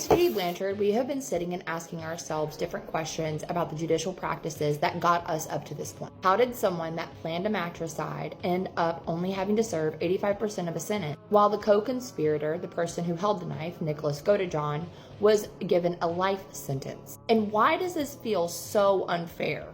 Thanks to Dee Blanchard, we have been sitting and asking ourselves different questions about the judicial practices that got us up to this point. How did someone that planned a matricide end up only having to serve 85% of a sentence, while the co-conspirator, the person who held the knife, Nicholas Godejohn, was given a life sentence? And why does this feel so unfair?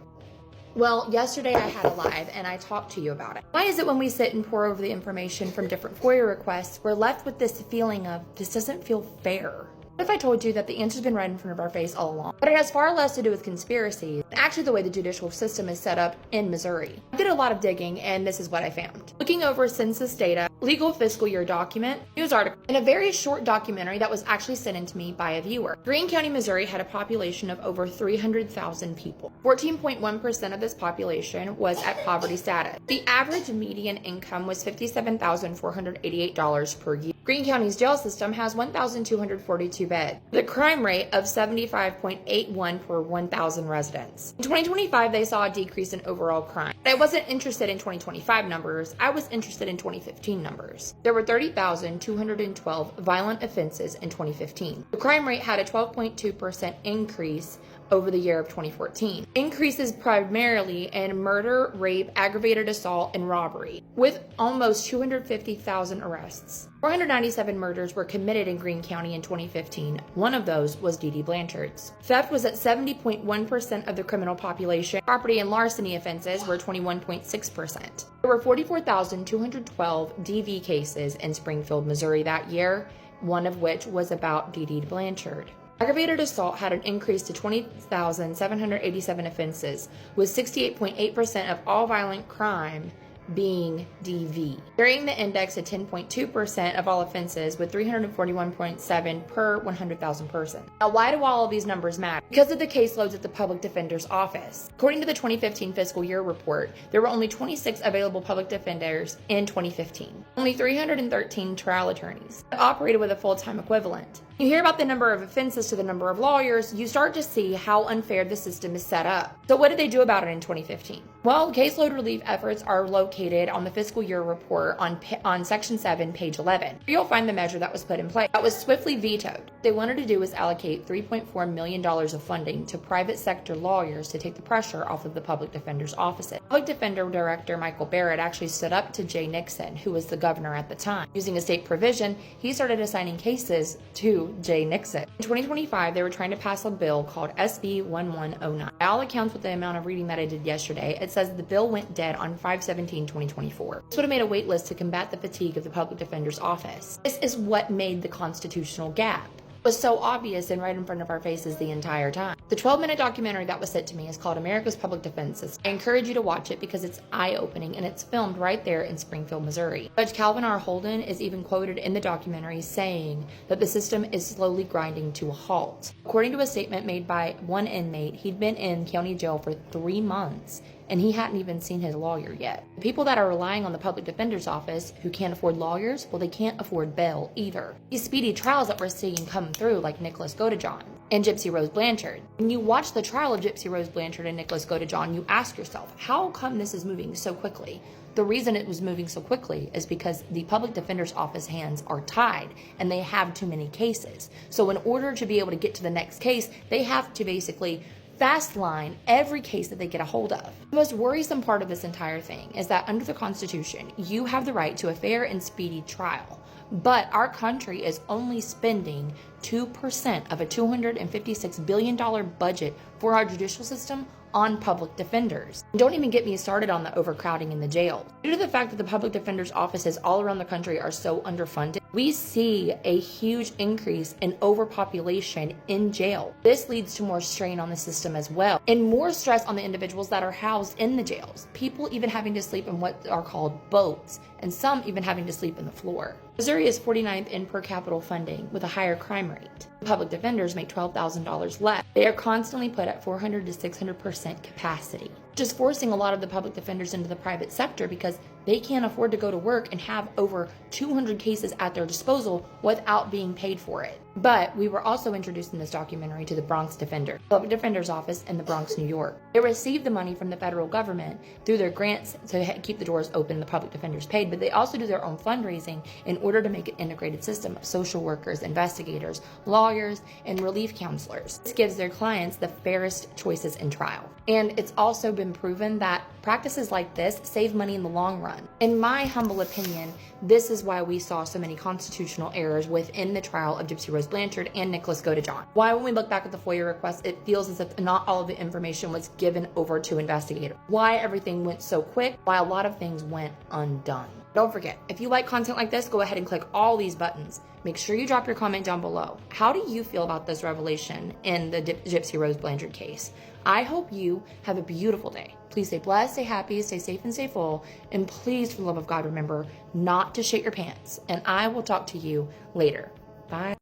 Well, yesterday I had a live and I talked to you about it. Why is it when we sit and pour over the information from different FOIA requests, we're left with this feeling of, this doesn't feel fair? What if I told you that the answer's been right in front of our face all along? But it has far less to do with conspiracies, and actually the way the judicial system is set up in Missouri. I did a lot of digging, and this is what I found. Looking over census data, legal fiscal year document, news article, and a very short documentary that was actually sent in to me by a viewer. Greene County, Missouri had a population of over 300,000 people. 14.1% of this population was at poverty status. The average median income was $57,488 per year. Greene County's jail system has 1,242 beds, with a crime rate of 75.81 per 1,000 residents. In 2025, they saw a decrease in overall crime. But I wasn't interested in 2025 numbers, I was interested in 2015 numbers. There were 30,212 violent offenses in 2015. The crime rate had a 12.2% increase over the year of 2014. Increases primarily in murder, rape, aggravated assault, and robbery, with almost 250,000 arrests. 497 murders were committed in Greene County in 2015. One of those was Dee Blanchard's. Theft was at 70.1% of the criminal population. Property and larceny offenses were 21.6%. There were 44,212 DV cases in Springfield, Missouri that year, one of which was about Dee Blanchard. Aggravated assault had an increase to 20,787 offenses, with 68.8% of all violent crime being DV, carrying the index at 10.2% of all offenses, with 341.7 per 100,000 persons. Now, why do all of these numbers matter? Because of the caseloads at the public defender's office. According to the 2015 fiscal year report, there were only 26 available public defenders in 2015. Only 313 trial attorneys operated with a full-time equivalent. You hear about the number of offenses to the number of lawyers, you start to see how unfair the system is set up. So what did they do about it in 2015? Well, caseload relief efforts are located on the fiscal year report on section 7, page 11. You'll find the measure that was put in place. That was swiftly vetoed. What they wanted to do was allocate $3.4 million of funding to private sector lawyers to take the pressure off of the public defender's offices. Public defender director Michael Barrett actually stood up to Jay Nixon, who was the governor at the time. Using a state provision, he started assigning cases to Jay Nixon. In 2025, they were trying to pass a bill called SB 1109. By all accounts, with the amount of reading that I did yesterday, it says the bill went dead on 5/17/2024. This would have made a wait list to combat the fatigue of the public defender's office. This is what made the constitutional gap. It was so obvious and right in front of our faces the entire time. The 12-minute documentary that was sent to me is called America's Public Defense System. I encourage you to watch it because it's eye-opening, and it's filmed right there in Springfield, Missouri. Judge Calvin R. Holden is even quoted in the documentary saying that the system is slowly grinding to a halt. According to a statement made by one inmate, he'd been in county jail for 3 months and he hadn't even seen his lawyer yet. The people that are relying on the public defender's office who can't afford lawyers, well, they can't afford bail either. These speedy trials that we're seeing come through, like Nicholas Godejohn and Gypsy Rose Blanchard. When you watch the trial of Gypsy Rose Blanchard and Nicholas Godejohn, you ask yourself, how come this is moving so quickly? The reason it was moving so quickly is because the public defender's office hands are tied and they have too many cases. So in order to be able to get to the next case, they have to basically fast line every case that they get a hold of. The most worrisome part of this entire thing is that under the Constitution, you have the right to a fair and speedy trial. But our country is only spending 2% of a $256 billion budget for our judicial system on public defenders. Don't even get me started on the overcrowding in the jails. Due to the fact that the public defenders' offices all around the country are so underfunded, we see a huge increase in overpopulation in jail. This leads to more strain on the system as well, and more stress on the individuals that are housed in the jails. People even having to sleep in what are called boats, and some even having to sleep in the floor. Missouri is 49th in per capita funding with a higher crime rate. Public defenders make $12,000 less. They are constantly put at 400 to 600% capacity, which is forcing a lot of the public defenders into the private sector because they can't afford to go to work and have over 200 cases at their disposal without being paid for it. But we were also introduced in this documentary to the Bronx Defender, Public Defender's Office in the Bronx, New York. They received the money from the federal government through their grants to keep the doors open and the public defenders paid, but they also do their own fundraising in order to make an integrated system of social workers, investigators, lawyers, and relief counselors. This gives their clients the fairest choices in trial. And it's also been proven that practices like this save money in the long run. In my humble opinion, this is why we saw so many constitutional errors within the trial of Gypsy Rose Blanchard and Nicholas Godejohn. Why, when we look back at the FOIA request, it feels as if not all of the information was given over to investigators. Why everything went so quick, why a lot of things went undone. Don't forget, if you like content like this, go ahead and click all these buttons. Make sure you drop your comment down below. How do you feel about this revelation in the Gypsy Rose Blanchard case? I hope you have a beautiful day. Please stay blessed, stay happy, stay safe, and stay full. And please, for the love of God, remember not to shit your pants. And I will talk to you later. Bye.